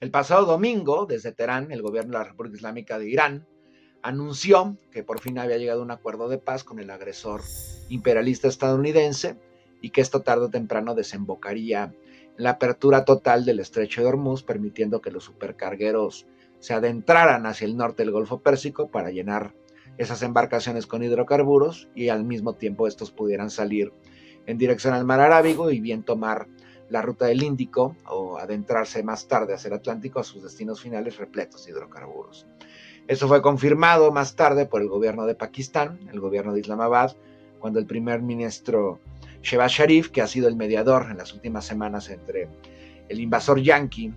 El pasado domingo, desde Teherán, el gobierno de la República Islámica de Irán anunció que por fin había llegado a un acuerdo de paz con el agresor imperialista estadounidense y que esto tarde o temprano desembocaría en la apertura total del estrecho de Hormuz, permitiendo que los supercargueros se adentraran hacia el norte del Golfo Pérsico para llenar esas embarcaciones con hidrocarburos y al mismo tiempo estos pudieran salir en dirección al mar Arábigo y bien tomar la ruta del Índico o adentrarse más tarde hacia el Atlántico a sus destinos finales repletos de hidrocarburos. Eso fue confirmado más tarde por el gobierno de Pakistán, el gobierno de Islamabad, cuando el primer ministro Shehbaz Sharif, que ha sido el mediador en las últimas semanas entre el invasor yanqui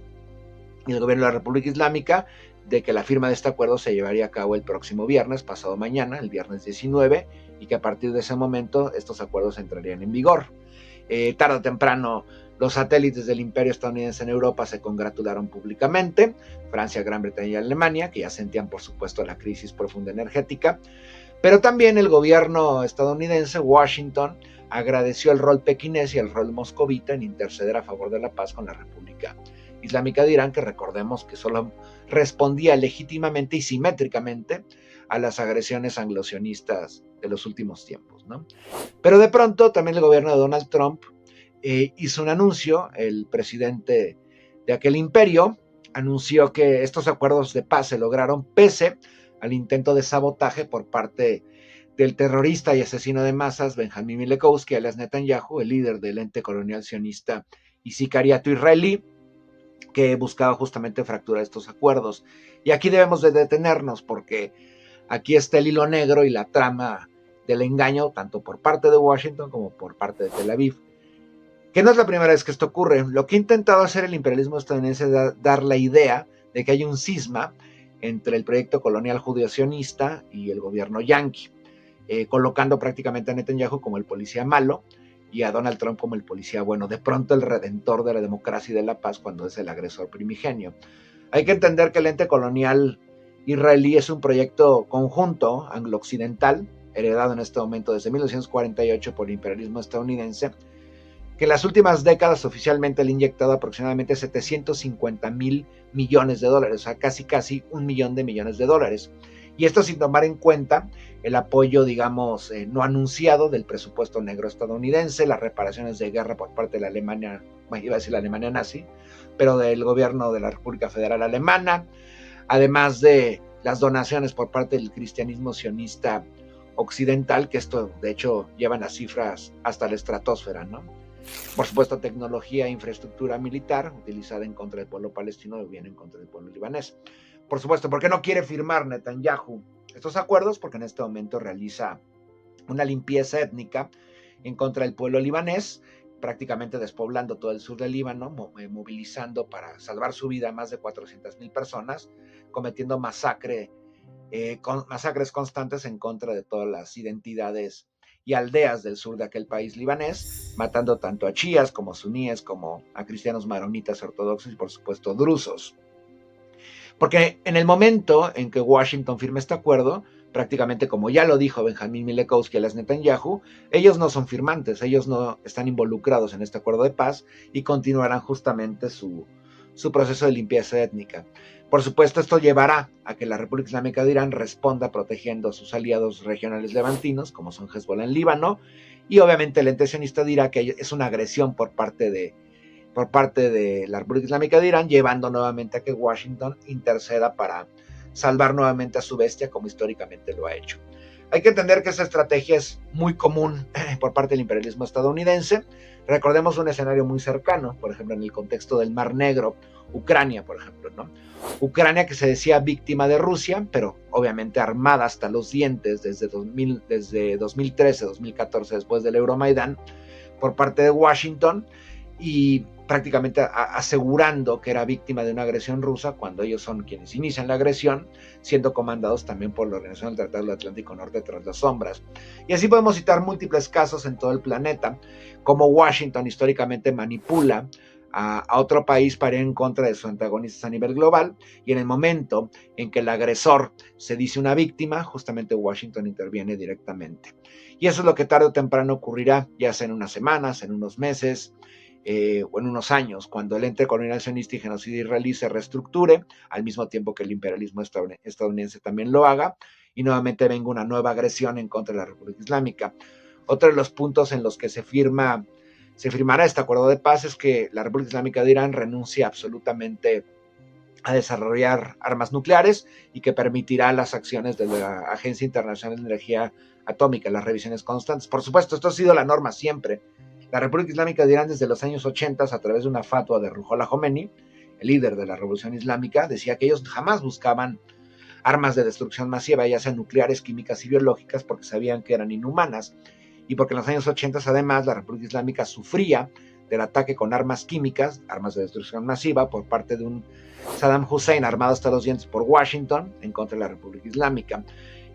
y el gobierno de la República Islámica, de que la firma de este acuerdo se llevaría a cabo el próximo viernes, pasado mañana, el viernes 19, y que a partir de ese momento estos acuerdos entrarían en vigor. Tarde o temprano, los satélites del imperio estadounidense en Europa se congratularon públicamente, Francia, Gran Bretaña y Alemania, que ya sentían por supuesto la crisis profunda energética, pero también el gobierno estadounidense, Washington, agradeció el rol pequinés y el rol moscovita en interceder a favor de la paz con la República Islámica de Irán, que recordemos que solo respondía legítimamente y simétricamente a las agresiones anglosionistas de los últimos tiempos, ¿no? Pero de pronto también el gobierno de Donald Trump hizo un anuncio, el presidente de aquel imperio anunció que estos acuerdos de paz se lograron pese al intento de sabotaje por parte del terrorista y asesino de masas Benjamín Milekowski, alias Netanyahu, el líder del ente colonial sionista y sicariato israelí, que buscaba justamente fracturar estos acuerdos. Y aquí debemos de detenernos porque aquí está el hilo negro y la trama del engaño, tanto por parte de Washington como por parte de Tel Aviv. Que no es la primera vez que esto ocurre. Lo que ha intentado hacer el imperialismo estadounidense es dar la idea de que hay un cisma entre el proyecto colonial judeo-sionista y el gobierno yanqui, colocando prácticamente a Netanyahu como el policía malo y a Donald Trump como el policía bueno, de pronto el redentor de la democracia y de la paz cuando es el agresor primigenio. Hay que entender que el ente colonial israelí es un proyecto conjunto anglo-occidental, heredado en este momento desde 1948 por el imperialismo estadounidense, que en las últimas décadas oficialmente le ha inyectado aproximadamente 750,000 millones de dólares, o sea, casi $1 millón de millones. Y esto sin tomar en cuenta el apoyo, digamos, no anunciado del presupuesto negro estadounidense, las reparaciones de guerra por parte de la Alemania, bueno, iba a decir la Alemania nazi, pero del gobierno de la República Federal Alemana, además de las donaciones por parte del cristianismo sionista occidental, que esto de hecho llevan las cifras hasta la estratosfera, ¿no? Por supuesto, tecnología e infraestructura militar utilizada en contra del pueblo palestino o bien en contra del pueblo libanés. Por supuesto, ¿por qué no quiere firmar Netanyahu estos acuerdos? Porque en este momento realiza una limpieza étnica en contra del pueblo libanés, prácticamente despoblando todo el sur del Líbano, movilizando para salvar su vida a más de 400,000 personas, cometiendo masacres constantes en contra de todas las identidades y aldeas del sur de aquel país libanés, matando tanto a chiíes como suníes, como a cristianos maronitas ortodoxos y por supuesto drusos. Porque en el momento en que Washington firma este acuerdo, prácticamente como ya lo dijo Benjamín Milekowski alias Netanyahu, ellos no son firmantes, ellos no están involucrados en este acuerdo de paz y continuarán justamente su proceso de limpieza étnica. Por supuesto, esto llevará a que la República Islámica de Irán responda protegiendo a sus aliados regionales levantinos, como son Hezbollah en Líbano, y obviamente el ente sionista dirá que es una agresión por parte de la República Islámica de Irán, llevando nuevamente a que Washington interceda para salvar nuevamente a su bestia, como históricamente lo ha hecho. Hay que entender que esta estrategia es muy común por parte del imperialismo estadounidense. Recordemos un escenario muy cercano, por ejemplo, en el contexto del Mar Negro, Ucrania, por ejemplo, ¿no? Ucrania, que se decía víctima de Rusia, pero obviamente armada hasta los dientes desde 2013, 2014, después del Euromaidán, por parte de Washington, y prácticamente asegurando que era víctima de una agresión rusa cuando ellos son quienes inician la agresión, siendo comandados también por la Organización del Tratado del Atlántico Norte tras las sombras. Y así podemos citar múltiples casos en todo el planeta, como Washington históricamente manipula a otro país para ir en contra de sus antagonistas a nivel global, y en el momento en que el agresor se dice una víctima, justamente Washington interviene directamente. Y eso es lo que tarde o temprano ocurrirá, ya sea en unas semanas, en unos meses, o en unos años, cuando el ente colonial sionista y genocida israelí se reestructure, al mismo tiempo que el imperialismo estadounidense también lo haga, y nuevamente venga una nueva agresión en contra de la República Islámica. Otro de los puntos en los que se firmará este acuerdo de paz es que la República Islámica de Irán renuncia absolutamente a desarrollar armas nucleares y que permitirá las acciones de la Agencia Internacional de Energía Atómica, las revisiones constantes. Por supuesto, esto ha sido la norma siempre. La República Islámica de Irán desde los años 80, a través de una fatua de Ruhollah Khomeini, el líder de la Revolución Islámica, decía que ellos jamás buscaban armas de destrucción masiva, ya sean nucleares, químicas y biológicas, porque sabían que eran inhumanas, y porque en los años 80 además la República Islámica sufría del ataque con armas químicas, armas de destrucción masiva, por parte de un Saddam Hussein armado hasta los dientes por Washington en contra de la República Islámica.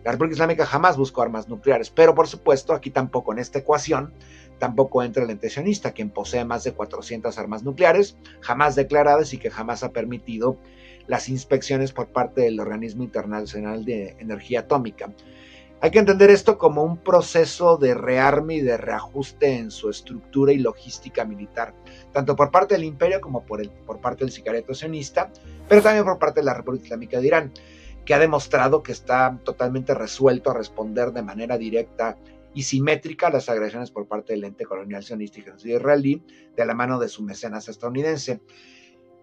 La República Islámica jamás buscó armas nucleares, pero por supuesto aquí tampoco en esta ecuación tampoco entra el ente sionista, quien posee más de 400 armas nucleares, jamás declaradas y que jamás ha permitido las inspecciones por parte del Organismo Internacional de Energía Atómica. Hay que entender esto como un proceso de rearme y de reajuste en su estructura y logística militar, tanto por parte del imperio como por parte del sicariato sionista, pero también por parte de la República Islámica de Irán, que ha demostrado que está totalmente resuelto a responder de manera directa y simétrica a las agresiones por parte del ente colonial sionista y genocida israelí, de la mano de su mecenas estadounidense.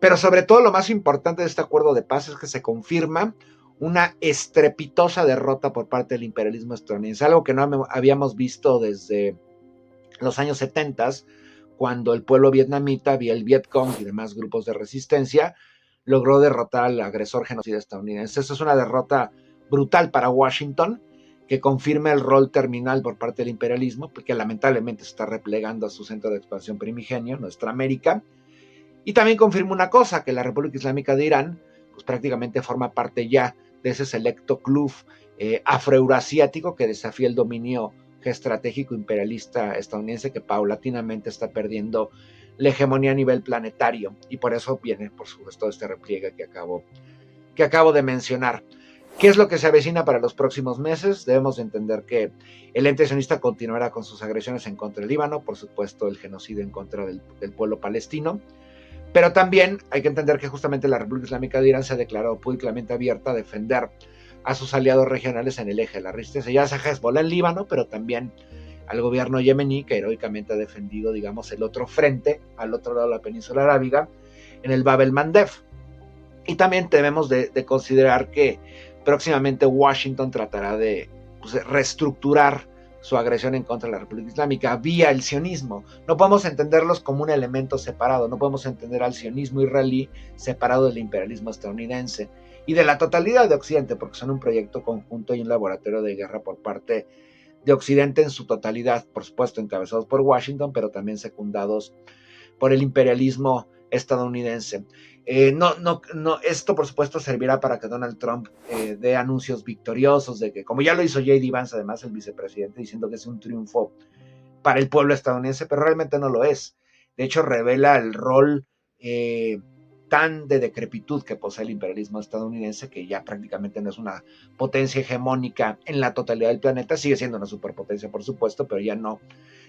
Pero sobre todo lo más importante de este acuerdo de paz es que se confirma una estrepitosa derrota por parte del imperialismo estadounidense, algo que no habíamos visto desde los años 70, cuando el pueblo vietnamita, vía el Vietcong y demás grupos de resistencia, logró derrotar al agresor genocida estadounidense. Esta es una derrota brutal para Washington, que confirma el rol terminal por parte del imperialismo, porque lamentablemente se está replegando a su centro de expansión primigenio, nuestra América, y también confirma una cosa, que la República Islámica de Irán pues prácticamente forma parte ya de ese selecto club afroeurasiático que desafía el dominio geoestratégico imperialista estadounidense, que paulatinamente está perdiendo la hegemonía a nivel planetario, y por eso viene, por supuesto, este repliegue que acabo de mencionar. ¿Qué es lo que se avecina para los próximos meses? Debemos de entender que el ente sionista continuará con sus agresiones en contra del Líbano, por supuesto el genocidio en contra del pueblo palestino, pero también hay que entender que justamente la República Islámica de Irán se ha declarado públicamente abierta a defender a sus aliados regionales en el eje de la resistencia, ya sea Hezbollah en Líbano, pero también al gobierno yemení, que heroicamente ha defendido, digamos, el otro frente, al otro lado de la península arábiga, en el Bab el-Mandeb. Y también debemos de considerar que próximamente Washington tratará de reestructurar su agresión en contra de la República Islámica vía el sionismo. No podemos entenderlos como un elemento separado, no podemos entender al sionismo israelí separado del imperialismo estadounidense y de la totalidad de Occidente, porque son un proyecto conjunto y un laboratorio de guerra por parte de Occidente en su totalidad, por supuesto encabezados por Washington, pero también secundados por el imperialismo estadounidense. Esto por supuesto servirá para que Donald Trump dé anuncios victoriosos de que, como ya lo hizo J.D. Vance, además el vicepresidente, diciendo que es un triunfo para el pueblo estadounidense, pero realmente no lo es. De hecho, revela el rol tan de decrepitud que posee el imperialismo estadounidense, que ya prácticamente no es una potencia hegemónica en la totalidad del planeta, sigue siendo una superpotencia, por supuesto, pero ya no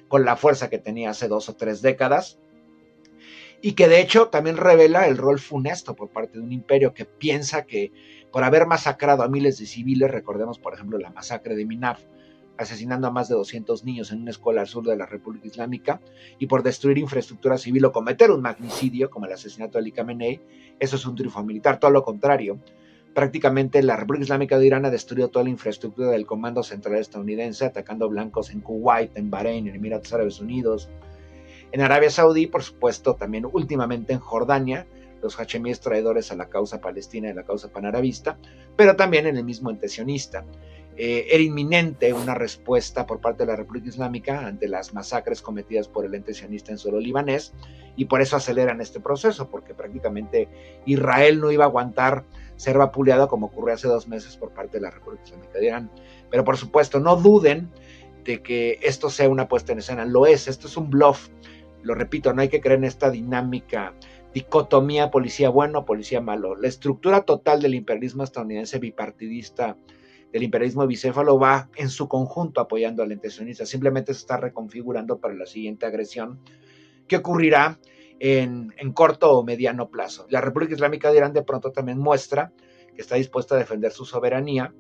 con la fuerza que tenía hace 2 o 3 décadas, y que de hecho también revela el rol funesto por parte de un imperio que piensa que por haber masacrado a miles de civiles, recordemos por ejemplo la masacre de Minaf, asesinando a más de 200 niños en una escuela al sur de la República Islámica, y por destruir infraestructura civil o cometer un magnicidio como el asesinato de Ali Khamenei, eso es un triunfo militar. Todo lo contrario, prácticamente la República Islámica de Irán ha destruido toda la infraestructura del Comando Central estadounidense, atacando blancos en Kuwait, en Bahrein, en Emiratos Árabes Unidos, en Arabia Saudí, por supuesto, también últimamente en Jordania, los hachemíes traidores a la causa palestina y a la causa panarabista, pero también en el mismo ente sionista. Era inminente una respuesta por parte de la República Islámica ante las masacres cometidas por el ente sionista en suelo libanés, y por eso aceleran este proceso, porque prácticamente Israel no iba a aguantar ser vapuleado como ocurrió hace 2 meses por parte de la República Islámica de Irán. Pero por supuesto, no duden de que esto sea una puesta en escena. Lo es, esto es un bluff. Lo repito, no hay que creer en esta dinámica, dicotomía policía bueno, policía malo. La estructura total del imperialismo estadounidense bipartidista, del imperialismo bicéfalo, va en su conjunto apoyando al ente sionista. Simplemente se está reconfigurando para la siguiente agresión, que ocurrirá en corto o mediano plazo. La República Islámica de Irán de pronto también muestra que está dispuesta a defender su soberanía,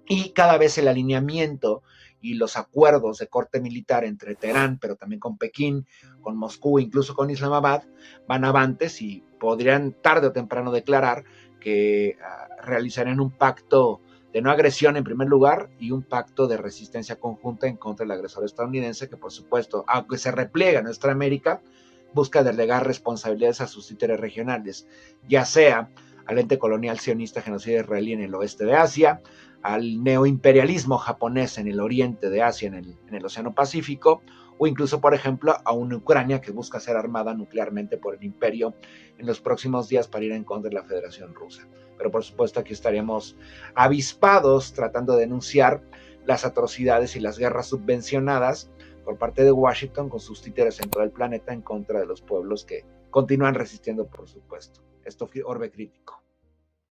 y cada vez el alineamiento y los acuerdos de corte militar entre Teherán, pero también con Pekín, con Moscú, incluso con Islamabad, van avantes y podrían tarde o temprano declarar que realizarán un pacto de no agresión en primer lugar y un pacto de resistencia conjunta en contra del agresor estadounidense, que por supuesto, aunque se repliega en nuestra América, busca delegar responsabilidades a sus títeres regionales, ya sea al ente colonial sionista genocida israelí en el oeste de Asia, al neoimperialismo japonés en el oriente de Asia, en el Océano Pacífico, o incluso, por ejemplo, a una Ucrania que busca ser armada nuclearmente por el imperio en los próximos días para ir en contra de la Federación Rusa. Pero por supuesto aquí estaríamos avispados tratando de denunciar las atrocidades y las guerras subvencionadas por parte de Washington con sus títeres en todo el planeta en contra de los pueblos que continúan resistiendo, por supuesto. Esto fue Orbe Crítico.